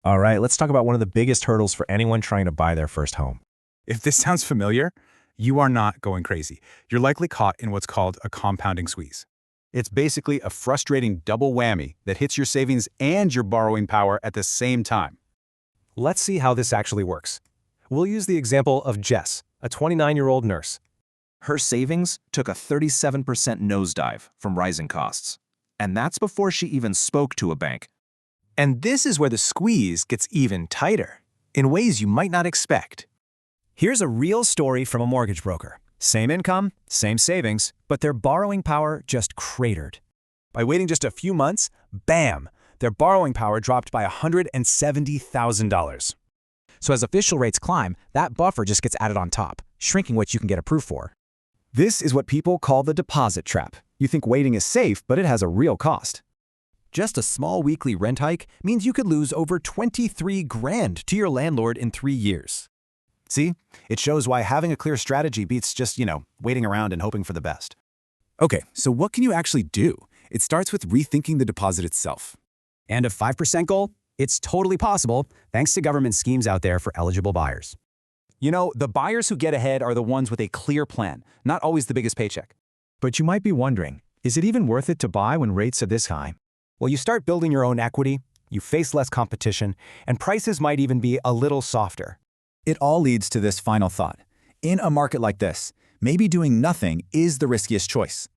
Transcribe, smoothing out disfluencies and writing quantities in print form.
All right, let's talk about one of the biggest hurdles for anyone trying to buy their first home. If this sounds familiar, you are not going crazy. You're likely caught in what's called a compounding squeeze. It's basically a frustrating double whammy that hits your savings and your borrowing power at the same time. Let's see how this actually works. We'll use the example of Jess, a 29-year-old nurse. Her savings took a 37% nosedive from rising costs. And that's before she even spoke to a bank. And this is where the squeeze gets even tighter, in ways you might not expect. Here's a real story from a mortgage broker. Same income, same savings, but their borrowing power just cratered. By waiting just a few months, bam, their borrowing power dropped by $170,000. So as official rates climb, that buffer just gets added on top, shrinking what you can get approved for. This is what people call the deposit trap. You think waiting is safe, but it has a real cost. Just a small weekly rent hike means you could lose over $23,000 to your landlord in 3 years. See, it shows why having a clear strategy beats just, waiting around and hoping for the best. Okay, so what can you actually do? It starts with rethinking the deposit itself. And a 5% goal? It's totally possible, thanks to government schemes out there for eligible buyers. The buyers who get ahead are the ones with a clear plan, not always the biggest paycheck. But you might be wondering, is it even worth it to buy when rates are this high? Well, you start building your own equity, you face less competition, and prices might even be a little softer. It all leads to this final thought. In a market like this, maybe doing nothing is the riskiest choice.